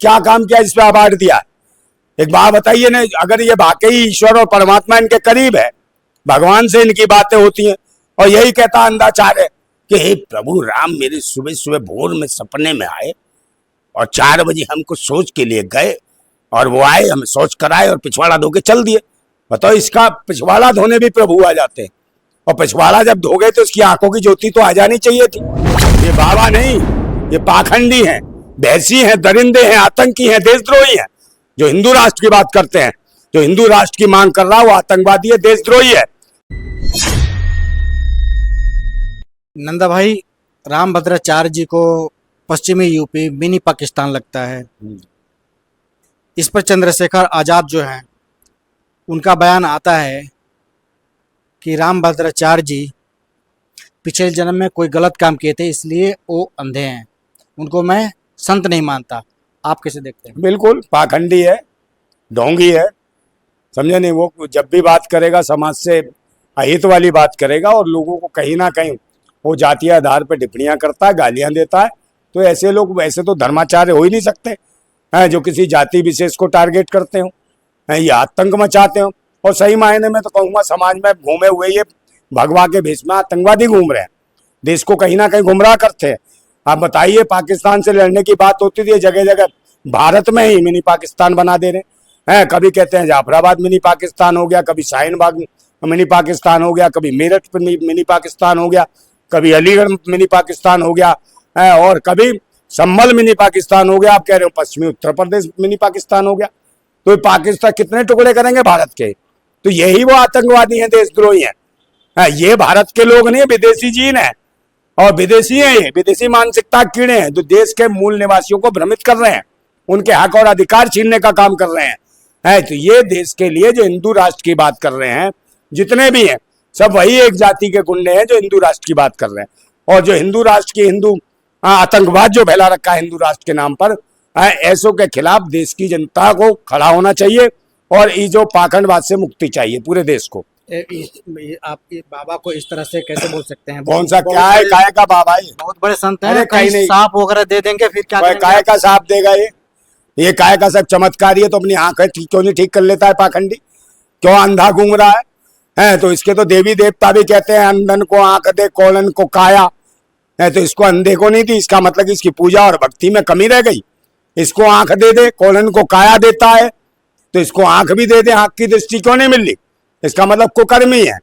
क्या काम किया इस पे अवार्ड दिया? एक बात बताइए ना, अगर ये वाकई ईश्वर और परमात्मा इनके करीब है, भगवान से इनकी बातें होती हैं, और यही कहता अंधाचार्य कि हे प्रभु राम मेरे सुबह सुबह भोर में सपने में आए और 4 बजे हमको सोच के लिए गए, और वो आए हमें सोच कराए और पिछवाड़ा धो के चल दिए। बताओ, इसका पिछवाड़ा धोने भी प्रभु आ जाते हैं, और पिछवाड़ा जब धो गए तो इसकी आंखों की ज्योति तो आ जानी चाहिए थी। ये बाबा नहीं, ये पाखंडी हैं, भैंसी हैं, दरिंदे हैं, आतंकी हैं, देशद्रोही हैं। जो हिंदू राष्ट्र की बात करते हैं, जो हिंदू राष्ट्र की मांग कर रहा है, वो आतंकवादी है, देशद्रोही है। नंदा भाई, रामभद्राचार्य जी को पश्चिमी यूपी मिनी पाकिस्तान लगता है। इस पर चंद्रशेखर आजाद जो हैं, उनका बयान आता है कि रामभद्राचार्य जी पिछले जन्म में कोई गलत काम किए थे, इसलिए वो अंधे हैं, उनको मैं संत नहीं मानता। आप कैसे देखते हैं? बिल्कुल पाखंडी है, ढोंगी है, समझे नहीं। वो जब भी बात करेगा समाज से अहित वाली बात करेगा, और लोगों को कहीं ना कहीं वो जातीय आधार पर टिप्पणियां करता है, गालियां देता है। तो ऐसे लोग वैसे तो धर्माचार्य हो ही नहीं सकते हैं, जो किसी जाति विशेष को टारगेट करते हो, ये आतंक मचाते हो। और सही मायने में तो कहूँगा, समाज में घूमे हुए ये भगवा के भेष में आतंकवादी घूम रहे हैं, देश को कहीं ना कहीं गुमराह करते हैं। आप बताइए, पाकिस्तान से लड़ने की बात होती थी, जगह जगह भारत में ही मिनी पाकिस्तान बना दे रहे हैं। कभी कहते हैं जाफराबाद मिनी पाकिस्तान हो गया, कभी शाहीन बाग मिनी पाकिस्तान हो गया, कभी मेरठ मिनी पाकिस्तान हो गया, कभी अलीगढ़ मिनी पाकिस्तान हो गया, और कभी संभल मिनी पाकिस्तान हो गया। आप कह रहे हो पश्चिमी उत्तर प्रदेश मिनी पाकिस्तान हो गया। तो पाकिस्तान कितने टुकड़े करेंगे भारत के? तो यही वो आतंकवादी हैं, देशद्रोही हैं। ये भारत के लोग नहीं, विदेशी जीन है, और विदेशी हैं, ये विदेशी मानसिकता कीड़े हैं, जो देश के मूल निवासियों को भ्रमित कर रहे हैं, उनके हक और अधिकार छीनने का काम कर रहे हैं। तो ये देश के लिए जो हिंदू राष्ट्र की बात कर रहे हैं, जितने भी हैं, सब वही एक जाति के गुंडे हैं जो हिंदू राष्ट्र की बात कर रहे हैं। और जो हिंदू राष्ट्र की हिंदू आतंकवाद जो फैला रखा है हिंदू राष्ट्र के नाम पर, ऐसों के खिलाफ देश की जनता को खड़ा होना चाहिए, और ये जो पाखंडवाद से मुक्ति चाहिए पूरे देश को। आप बाबा को इस तरह से कैसे बोल सकते हैं? कौन सा क्या है? काय का बाबा है? बहुत बड़े संत हैं, अरे कहीं नहीं, सांप वगैरह दे देंगे फिर क्या करेंगे? काय का सांप देगा? ये काय का सब चमत्कारी है, तो अपनी आंखें क्यों नहीं ठीक कर लेता है पाखंडी? क्यों अंधा घूम रहा है? तो इसके तो देवी देवता भी कहते हैं अंधन को आंख दे, कोलन को काया है। तो इसको अंधे को नहीं दी, इसका मतलब इसकी पूजा और भक्ति में कमी रह गई। इसको आंख दे दे, कोलन को काया देता है, तो इसको आंख भी दे दे, आंख की दृष्टि क्यों नहीं मिल रही? इसका मतलब कुकर्मी है,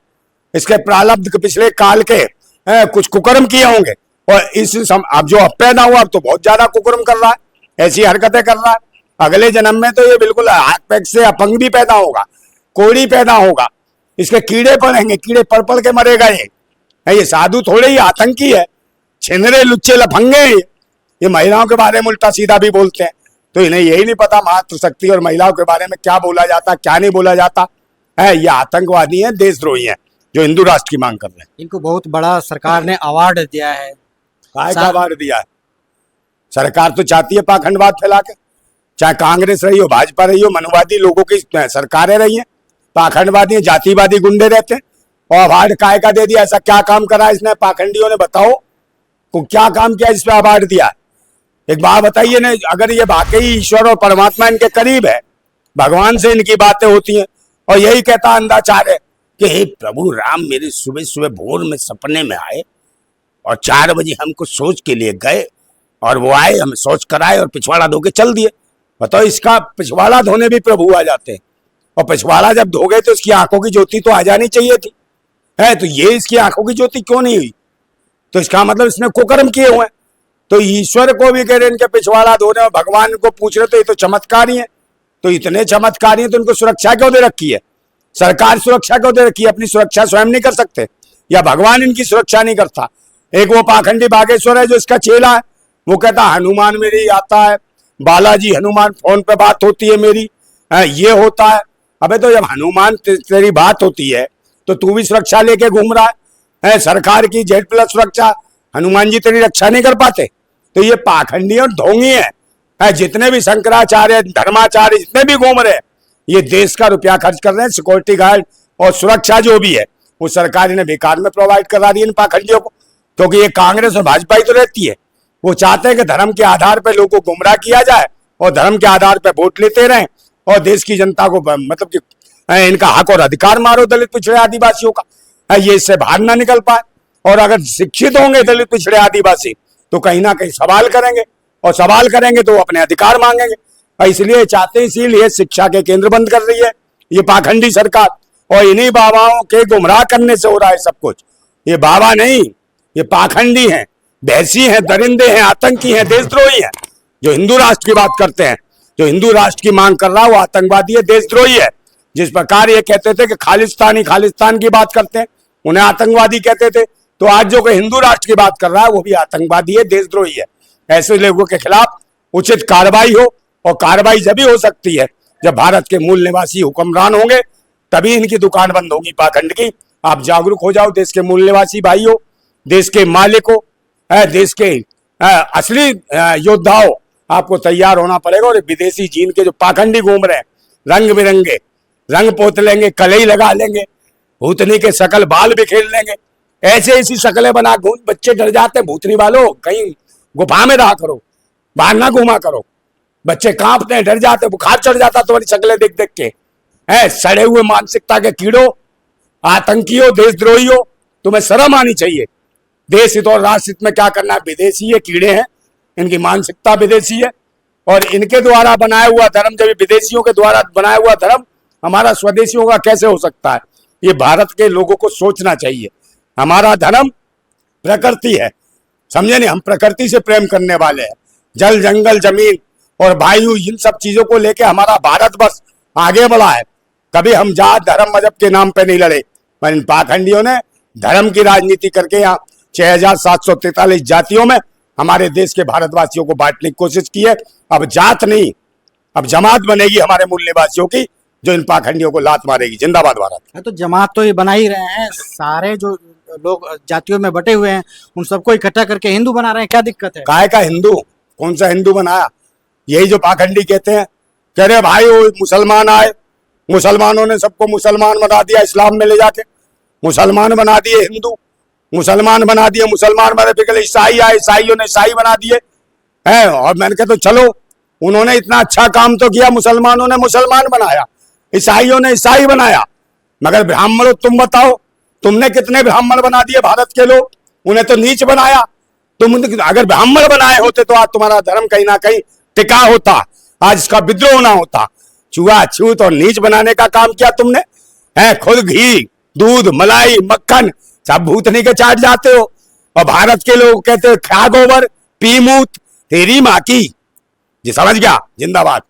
इसके प्रारब्ध पिछले काल के कुछ कुकर्म किए होंगे, और अब जो अब पैदा हुआ, अब तो बहुत ज्यादा कुकर्म कर रहा है, ऐसी हरकतें कर रहा है। अगले जन्म में तो ये बिल्कुल हाथ पैर से अपंग भी पैदा होगा, कोड़ी पैदा होगा, इसके कीड़े पड़ेंगे, कीड़े पड़ पड़ के मरेगा। ये साधु थोड़े ही आतंकी है, छिनरे लुच्चे लफंगे। ये महिलाओं के बारे में उल्टा सीधा भी बोलते हैं, तो इन्हें यही नहीं पता मातृशक्ति और महिलाओं के बारे में क्या बोला जाता, क्या नहीं बोला जाता है। ये आतंकवादी हैं, देशद्रोही हैं, जो हिंदू राष्ट्र की मांग कर रहे हैं। इनको बहुत बड़ा सरकार ने अवार्ड दिया है। काय का अवार्ड दिया है? सरकार तो चाहती है पाखंडवाद फैला के, चाहे कांग्रेस रही हो, भाजपा रही हो, मनुवादी लोगों की सरकारें रही हैं, पाखंडवादी जातिवादी गुंडे रहते हैं। और अवार्ड काय का दे दिया? ऐसा क्या काम करा इसने पाखंडियों ने? बताओ को क्या काम किया इस पे अवार्ड दिया? एक बात बताइए ना, अगर ये वाकई ईश्वर और परमात्मा इनके करीब है, भगवान से इनकी बातें होती हैं, और यही कहता अंधाचार्य कि हे प्रभु राम मेरे सुबह सुबह भोर में सपने में आए और 4 बजे हमको सोच के लिए गए, और वो आए हमें सोच कराए और पिछवाड़ा धो के चल दिए। बताओ, इसका पिछवाड़ा धोने भी प्रभु आ जाते हैं, और पिछवाड़ा जब धो गए तो इसकी आंखों की ज्योति तो आ जानी चाहिए थी। तो ये इसकी आंखों की ज्योति क्यों नहीं हुई? तो इसका मतलब इसने कुकर्म किए हुए हैं। तो ईश्वर को भी कह रहे इनके पिछवाड़ा धोने, और भगवान को पूछ रहे तो ये तो चमत्कारी है। तो इतने चमत्कारी है तो इनको सुरक्षा क्यों दे रखी है? सरकार सुरक्षा क्यों दे रखी है? अपनी सुरक्षा स्वयं नहीं कर सकते, या भगवान इनकी सुरक्षा नहीं करता? एक वो पाखंडी बागेश्वर है जो इसका चेला है, वो कहता हनुमान मेरी आता है, बालाजी हनुमान फोन पे बात होती है मेरी, ये होता है। अबे तो जब हनुमान तेरी बात होती है तो तू भी सुरक्षा लेके घूम रहा है। सरकार की Z+ सुरक्षा हनुमान जी तेरी रक्षा नहीं कर पाते? तो ये पाखंडी और ढोंगी है। जितने भी शंकराचार्य धर्माचार्य जितने भी घूम रहे हैं, ये देश का रुपया खर्च कर रहे हैं। सिक्योरिटी गार्ड और सुरक्षा जो भी है वो सरकार ने बेकार में प्रोवाइड करा दी इन पाखंडियों को, क्योंकि ये कांग्रेस और भाजपा ही तो रहती है। वो चाहते हैं कि धर्म के आधार पर लोगों को गुमराह किया जाए और धर्म के आधार पर वोट लेते रहें और देश की जनता को मतलब कि इनका हक और अधिकार मारो दलित पिछड़े आदिवासियों का, ये इससे बाहर ना निकल पाए। और अगर शिक्षित होंगे दलित पिछड़े आदिवासी तो कहीं ना कहीं सवाल करेंगे, और सवाल करेंगे तो अपने अधिकार मांगेंगे। इसलिए चाहते, इसीलिए शिक्षा के केंद्र बंद कर रही है ये पाखंडी सरकार, और इन्हीं बाबाओं के गुमराह करने से हो रहा है सब कुछ। ये बाबा नहीं, ये पाखंडी हैं, भैंसी हैं, दरिंदे हैं, आतंकी हैं, देशद्रोही हैं। जो हिंदू राष्ट्र की बात करते हैं, जो हिंदू राष्ट्र की मांग कर रहा है वो आतंकवादी है, देशद्रोही है। जिस प्रकार ये कहते थे कि खालिस्तान की बात करते हैं, उन्हें आतंकवादी कहते थे, तो आज जो कि हिंदू राष्ट्र की बात कर रहा है वो भी आतंकवादी है, देशद्रोही है। ऐसे लोगों के खिलाफ उचित कार्रवाई हो, और कार्रवाई जब ही हो सकती है जब भारत के मूल निवासी हुक्मरान होंगे, तभी इनकी दुकान बंद होगी पाखंड की। आप जागरूक हो जाओ, देश के मूल निवासी भाइयों, देश के मालिकों, देश के असली योद्धाओं, आपको तैयार होना पड़ेगा। और विदेशी जीन के जो पाखंडी घूम रहे हैं, रंग बिरंगे रंग पोत लेंगे, कलई लगा लेंगे, भूतनी के शकल बाल बिखेर लेंगे, ऐसे ऐसी शक्लें बना घूम, बच्चे डर जाते हैं। भूतनी वालों, कहीं गुफा में रहा करो, बाहर ना घूमा करो। बच्चे कांपते हैं, डर जाते, बुखार चढ़ जाता तुम्हारी शक्लें देख देख के। सड़े हुए मानसिकता के कीड़ों, आतंकियों, देशद्रोहियों, तुम्हें शर्म आनी चाहिए। देश हित और राष्ट्र हित में क्या करना है? विदेशी ये कीड़े हैं, इनकी मानसिकता विदेशी है, और इनके द्वारा बनाया हुआ धर्म, जब विदेशियों के द्वारा बनाया हुआ धर्म हमारा स्वदेशियों का कैसे हो सकता है? ये भारत के लोगों को सोचना चाहिए। हमारा धर्म प्रकृति है, समझे नहीं? हम प्रकृति से प्रेम करने वाले हैं। जल, जंगल, जमीन और वायु, इन सब चीजों को लेके हमारा भारतवर्ष आगे बढ़ा है। कभी हम जात, धर्म, मजहब के नाम पे नहीं लड़े, पर इन पाखंडियों ने धर्म की राजनीति करके यहाँ 6743 जातियों में हमारे देश के भारतवासियों को बांटने की कोशिश की है। अब जात नहीं, अब जमात बनेगी हमारे मूल निवासियों की, जो इन पाखंडियों को लात मारेगी। जिंदाबाद भारत। तो जमात तो ये बना ही रहे हैं, सारे जो लोग जातियों में बटे हुए हैं उन सबको इकट्ठा करके हिंदू बना रहे हैं, क्या दिक्कत है? काहे का हिंदू? कौन सा हिंदू बनाया? यही जो पाखंडी कहते हैं, कह रहे भाई वो मुसलमान आए, मुसलमानों ने सबको मुसलमान बना दिया, इस्लाम में ले जाके मुसलमान बना दिए, हिंदू मुसलमान बना दिए, मुसलमान बने, फिर ईसाई आए, ईसाइयों ने ईसाई बना दिए हैं। और मैंने कहा तो चलो, उन्होंने इतना अच्छा काम तो किया, मुसलमानों ने मुसलमान बनाया, ईसाइयों ने ईसाई बनाया, मगर ब्राह्मणों तुम बताओ, तुमने कितने ब्राह्मण बना दिए भारत के लोग? उन्हें तो नीच बनाया। तुम अगर ब्राह्मण बनाए होते तो आज तुम्हारा धर्म कहीं ना कहीं टिका होता, आज इसका विद्रोह ना होता। छुआछूत और नीच बनाने का काम किया तुमने। खुद घी, दूध, मलाई, मक्खन सब भूतनी के चाट जाते हो, और भारत के लोग कहते हो खा गोबर, पी मूत, तेरी माँ की। जी समझ गया? जिंदाबाद।